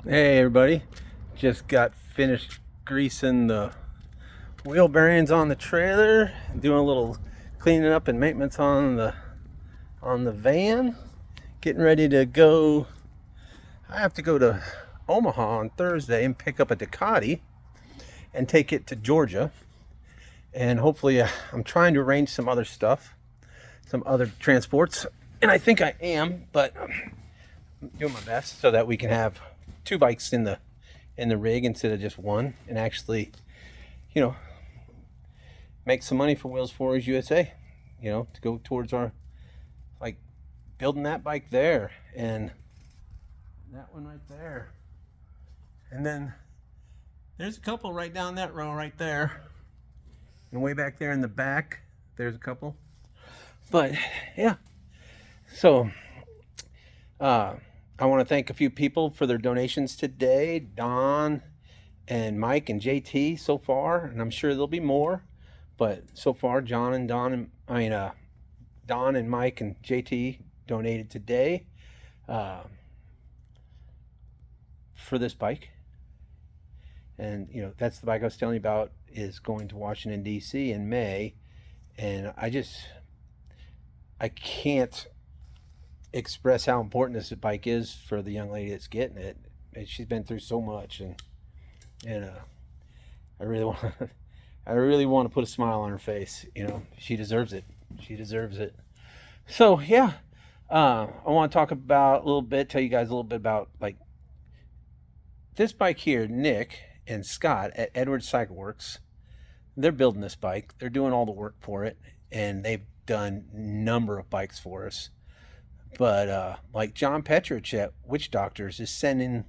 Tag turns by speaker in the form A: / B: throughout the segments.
A: Hey everybody, just got finished greasing the wheel bearings on the trailer, doing a little cleaning up and maintenance on the van, getting ready to go. I have to go to Omaha on Thursday and pick up a Ducati and take it to Georgia, and hopefully I'm trying to arrange some other stuff, some other transports, and I think I am, but I'm doing my best so that we can have two bikes in the rig instead of just one, and actually, you know, make some money for W4WUSA, to go towards our, like, building that bike there and that one right there. And then there's a couple right down that row right there. And way back there in the back, there's a couple. But yeah, so I want to thank a few people for their donations today. Don and Mike and JT so far, and I'm sure there'll be more. But so far, Don and Mike and JT donated today uh, for this bike, and that's the bike I was telling you about is going to Washington D.C. in May, and I can't express how important this bike is for the young lady that's getting it. She's been through so much, and I really want I really want to put a smile on her face. She deserves it. She deserves it. So yeah, I want to talk about a little bit, tell you guys a little bit about like this bike here. Nick and Scott at Edwards Cycle Works, they're building this bike. They're doing all the work for it, and they've done a number of bikes for us. But like John Petrich at Witch Doctors is sending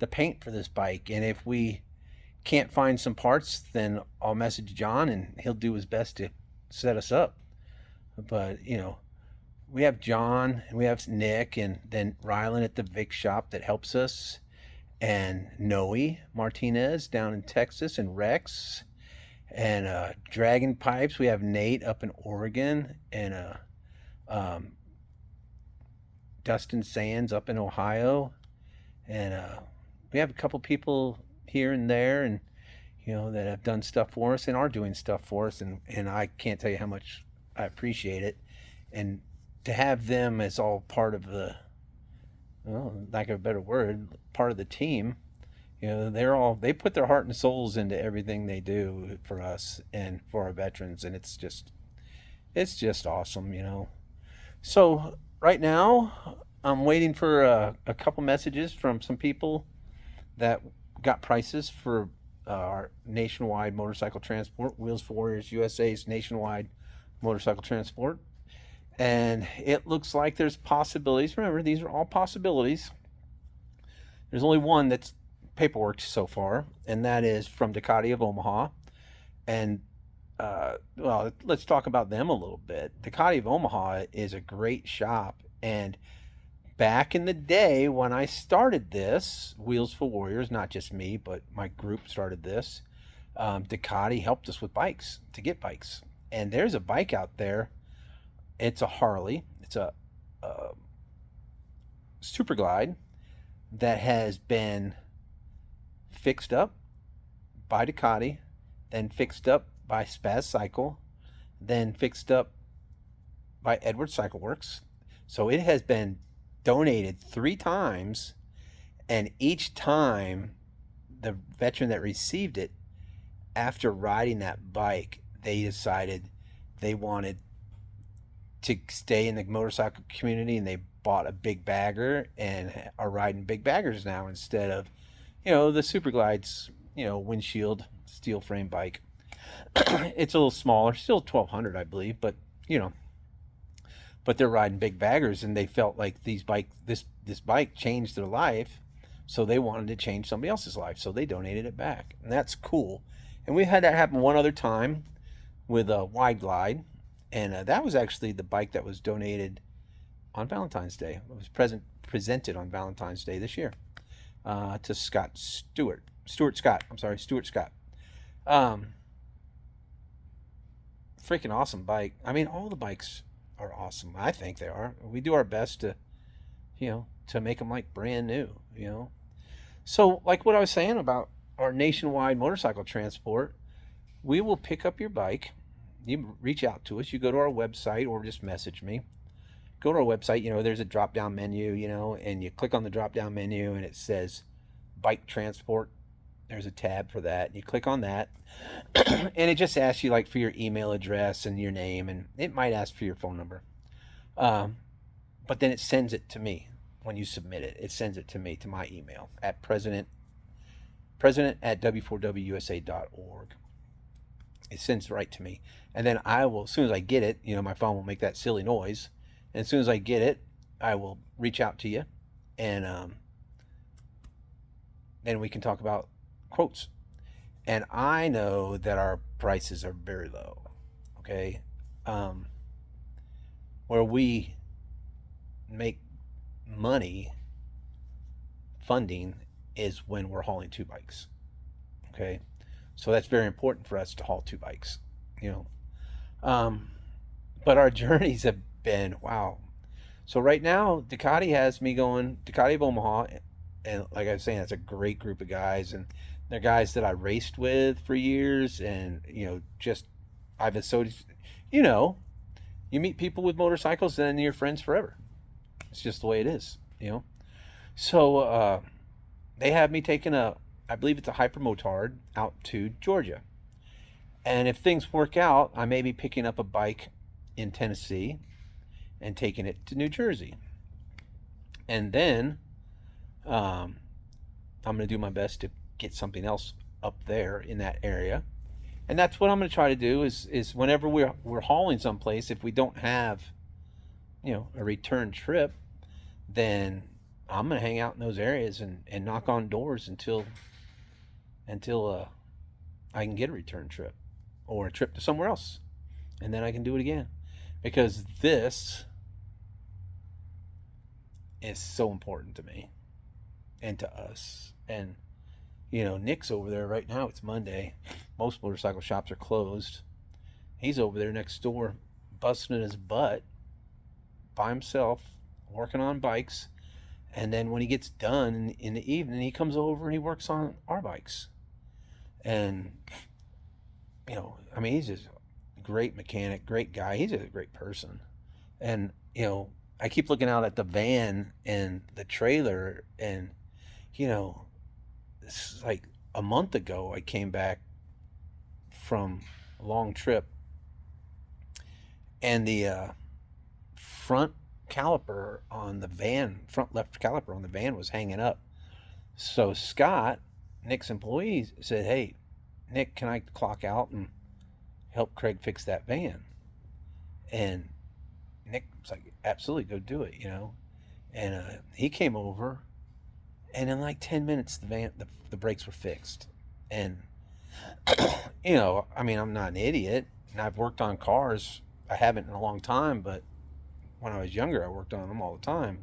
A: the paint for this bike, and if we can't find some parts, then I'll message John and he'll do his best to set us up. But we have John and we have Nick, and then Rylan at the Vic shop that helps us, and Noe Martinez down in Texas, and Rex, and Dragon Pipes. We have Nate up in Oregon, and um, Dustin Sands up in Ohio, and we have a couple people here and there, and that have done stuff for us and are doing stuff for us, and I can't tell you how much I appreciate it, and to have them as all part of the, well, lack of a better word, part of the team. They put their heart and souls into everything they do for us and for our veterans, and it's just awesome. So right now, I'm waiting for a couple messages from some people that got prices for our nationwide motorcycle transport, Wheels for Warriors USA's nationwide motorcycle transport. And it looks like there's possibilities. Remember, these are all possibilities. There's only one that's paperwork so far, and that is from Ducati of Omaha. And well, let's talk about them a little bit. Ducati of Omaha is a great shop, and back in the day when I started this, Wheels for Warriors, not just me, but my group started this, Ducati helped us with bikes, to get bikes. And there's a bike out there. It's a Harley. It's a Super Glide that has been fixed up by Ducati, then fixed up by Spaz Cycle, then fixed up by Edwards Cycle Works. So it has been donated 3 times, and each time the veteran that received it, after riding that bike, they decided they wanted to stay in the motorcycle community, and they bought a big bagger and are riding big baggers now instead of the Super Glides, windshield steel frame bike. It's a little smaller, still 1200 I believe, but but they're riding big baggers, and they felt like this bike changed their life, so they wanted to change somebody else's life, so they donated it back, and that's cool. And we had that happen one other time with a Wide Glide, and that was actually the bike that was donated on Valentine's Day. It was presented on Valentine's Day this year to Stuart Scott. I'm sorry, Stuart Scott. Um, Freaking awesome bike. I mean, all the bikes are awesome. I think they are. We do our best to make them like brand new. So, like what I was saying about our nationwide motorcycle transport, we will pick up your bike. You reach out to us. You go to our website or just message me. Go to our website. There's a drop down menu. And you click on the drop down menu, and it says bike transport. There's a tab for that. You click on that, and it just asks you like for your email address and your name, and it might ask for your phone number. Um, but then it sends it to me when you submit it. It sends it to me to my email at president at W4WUSA.org. It sends it right to me, and then I will, as soon as I get it, my phone will make that silly noise, and as soon as I get it, I will reach out to you, and then we can talk about quotes. And I know that our prices are very low. Okay, um, where we make money funding is when we're hauling two bikes. Okay, so that's very important for us to haul two bikes. You know, um, but our journeys have been wow. So right now, Ducati has me going Ducati of Omaha, and like I was saying, that's a great group of guys, and they're guys that I raced with for years, and just I've associated. You know, you meet people with motorcycles, and you're friends forever. It's just the way it is. So they have me taking I believe it's a hypermotard out to Georgia, and if things work out, I may be picking up a bike in Tennessee and taking it to New Jersey, and then um, I'm going to do my best to get something else up there in that area. And that's what I'm going to try to do is whenever we're hauling someplace, if we don't have a return trip, then I'm going to hang out in those areas and knock on doors until I can get a return trip or a trip to somewhere else, and then I can do it again, because this is so important to me and to us. And Nick's over there right now. It's Monday. Most motorcycle shops are closed. He's over there next door, busting his butt by himself, working on bikes. And then when he gets done in the evening, he comes over and he works on our bikes. And I mean, he's just a great mechanic, great guy. He's just a great person. And I keep looking out at the van and the trailer, and it's like a month ago I came back from a long trip, and the front caliper on the van, front left caliper on the van was hanging up. So Scott, Nick's employee, said, "Hey, Nick, can I clock out and help Craig fix that van?" And Nick was like, "Absolutely, go do it." And he came over, and in like 10 minutes, the brakes were fixed. And I mean, I'm not an idiot, and I've worked on cars. I haven't in a long time, but when I was younger, I worked on them all the time,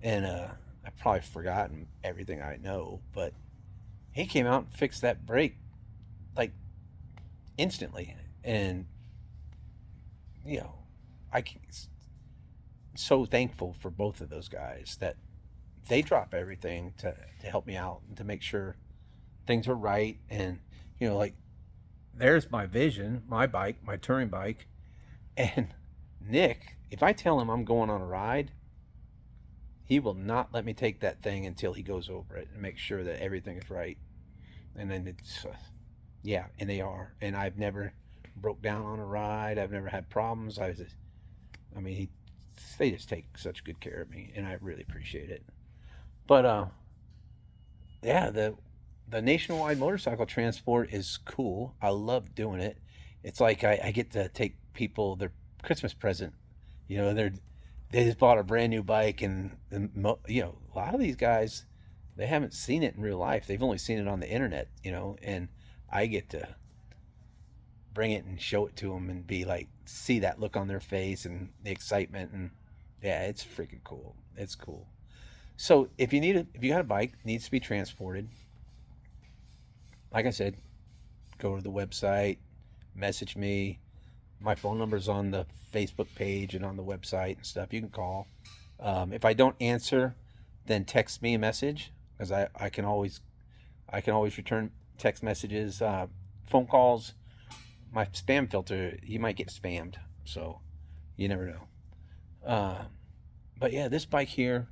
A: and I've probably forgotten everything I know. But he came out and fixed that brake like instantly, and you know, I can, so thankful for both of those guys that they drop everything to help me out and to make sure things are right. And like, there's my vision, my bike, my touring bike, and Nick, if I tell him I'm going on a ride, he will not let me take that thing until he goes over it and make sure that everything is right. And then it's yeah, and they are. And I've never broke down on a ride. I've never had problems. I mean, they just take such good care of me, and I really appreciate it. But yeah, the nationwide motorcycle transport is cool. I love doing it. It's like I get to take people their Christmas present. They just bought a brand new bike, and a lot of these guys, they haven't seen it in real life. They've only seen it on the internet. And I get to bring it and show it to them and be like, see that look on their face and the excitement. And yeah, it's freaking cool. It's cool. So if you got a bike, needs to be transported, like I said, go to the website, message me. My phone number's on the Facebook page and on the website and stuff. You can call. If I don't answer, then text me a message, because I can always return text messages, phone calls. My spam filter, you might get spammed, so you never know. Uh, but yeah, this bike here,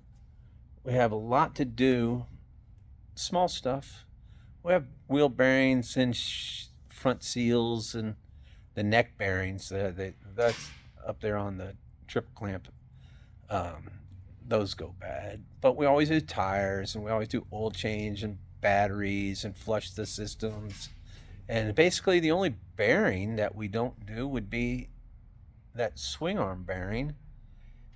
A: we have a lot to do. Small stuff. We have wheel bearings and front seals and the neck bearings. That's up there on the triple clamp. Um, those go bad. But we always do tires, and we always do oil change and batteries and flush the systems. And basically, the only bearing that we don't do would be that swing arm bearing.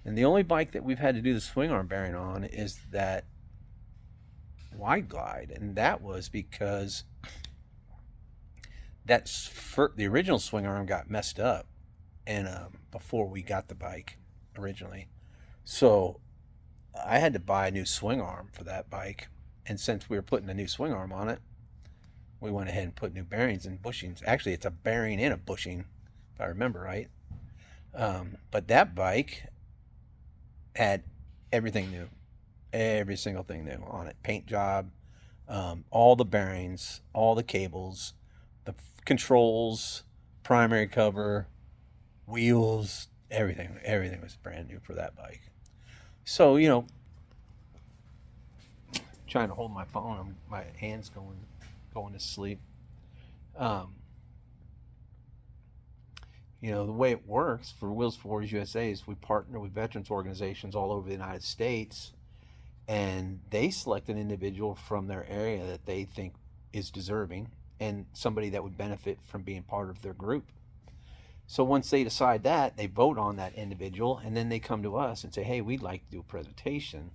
A: And the only bike that we've had to do the swing arm bearing on is that wide glide, and that was because the original swing arm got messed up, and before we got the bike originally, so I had to buy a new swing arm for that bike. And since we were putting a new swing arm on it, we went ahead and put new bearings and bushings. Actually, it's a bearing and a bushing, if I remember right. But that bike had everything new, every single thing new on it. Paint job, all the bearings, all the cables, the controls, primary cover, wheels, everything. Everything was brand new for that bike. So, trying to hold my phone, my hands going to sleep. Um, the way it works for W4WUSA is we partner with veterans organizations all over the United States, and they select an individual from their area that they think is deserving and somebody that would benefit from being part of their group. So once they decide that, they vote on that individual, and then they come to us and say, hey, we'd like to do a presentation.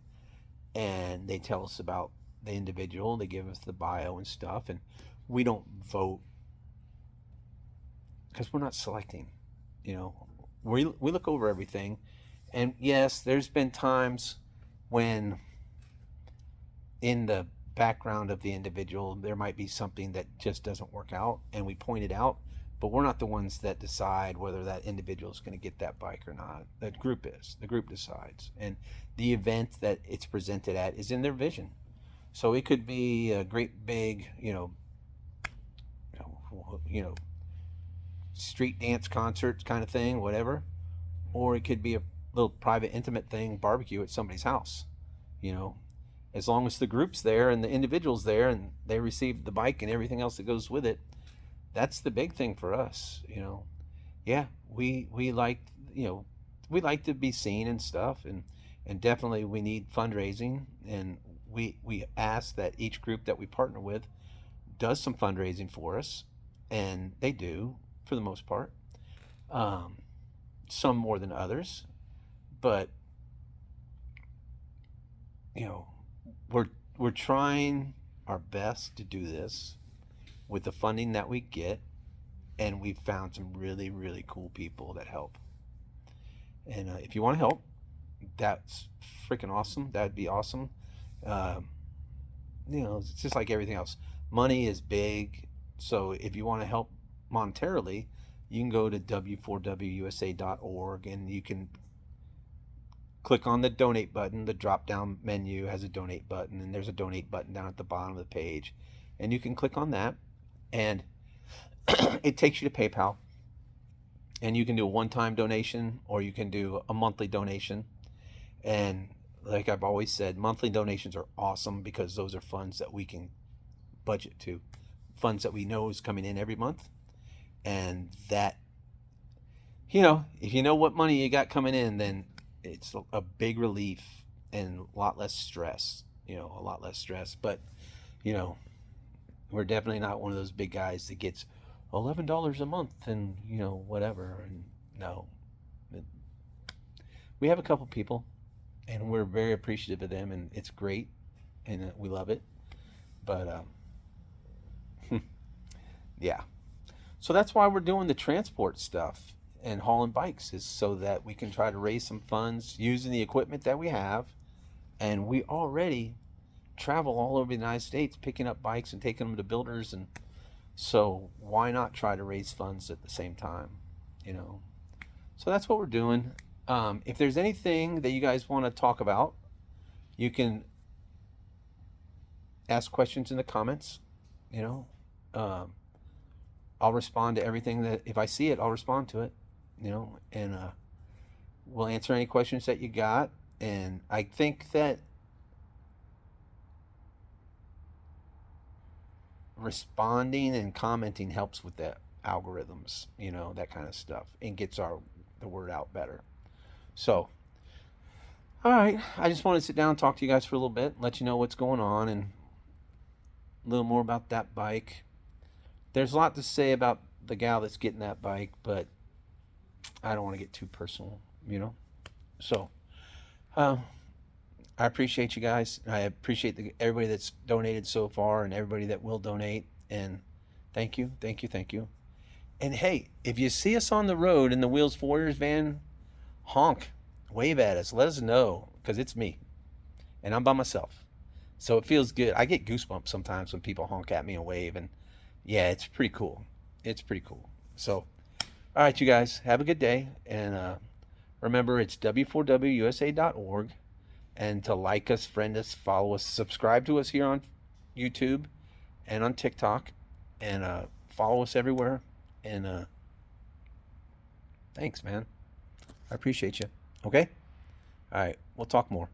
A: And they tell us about the individual, they give us the bio and stuff, and we don't vote because we're not selecting. We look over everything, and yes, there's been times when in the background of the individual there might be something that just doesn't work out, and we point it out, but we're not the ones that decide whether that individual is going to get that bike or not. The group decides, and the event that it's presented at is in their vision. So it could be a great big street dance concert kind of thing, whatever, or it could be a little private intimate thing, barbecue at somebody's house. you know as long as the group's there and the individual's there and they receive the bike and everything else that goes with it. That's the big thing for us. Yeah, we like, we like to be seen and stuff, and definitely we need fundraising, and we ask that each group that we partner with does some fundraising for us, and they do for the most part. um, some more than others, but you know we're trying our best to do this with the funding that we get, and we've found some really really cool people that help. And if you want to help, that's freaking awesome. That'd be awesome. um, it's just like everything else. Money is big, so if you want to help monetarily, you can go to w4wusa.org, and you can click on the donate button. The drop down menu has a donate button, and there's a donate button down at the bottom of the page, and you can click on that, and it takes you to PayPal, and you can do a one-time donation or you can do a monthly donation. And like I've always said, monthly donations are awesome because those are funds that we can budget to, funds that we know is coming in every month, and that, if you know what money you got coming in, then it's a big relief and a lot less stress. But you know we're definitely not one of those big guys that gets $11 a month and whatever. And no, we have a couple people, and we're very appreciative of them, and it's great, and we love it. But yeah, so that's why we're doing the transport stuff and hauling bikes, is so that we can try to raise some funds using the equipment that we have. And we already travel all over the United States picking up bikes and taking them to builders, and so why not try to raise funds at the same time? So that's what we're doing. If there's anything that you guys want to talk about, you can ask questions in the comments. You know, um, I'll respond to everything that, if I see it, I'll respond to it. You know, and we'll answer any questions that you got. And I think that responding and commenting helps with that algorithms, you know, that kind of stuff, and gets the word out better. So, all right, I just want to sit down and talk to you guys for a little bit, let you know what's going on, and a little more about that bike. There's a lot to say about the gal that's getting that bike, but I don't want to get too personal, you know. So, uh, I appreciate you guys. I appreciate everybody that's donated so far and everybody that will donate. And thank you, thank you, thank you. And hey, if you see us on the road in the Wheels for Warriors van, honk, wave at us, let us know, because it's me and I'm by myself. So it feels good. I get goosebumps sometimes when people honk at me and wave. And yeah, it's pretty cool. It's pretty cool. So, all right, you guys, have a good day. And remember, it's W4WUSA.org. And to like us, friend us, follow us, subscribe to us here on YouTube and on TikTok. And follow us everywhere. And thanks, man. I appreciate you. Okay? All right. We'll talk more.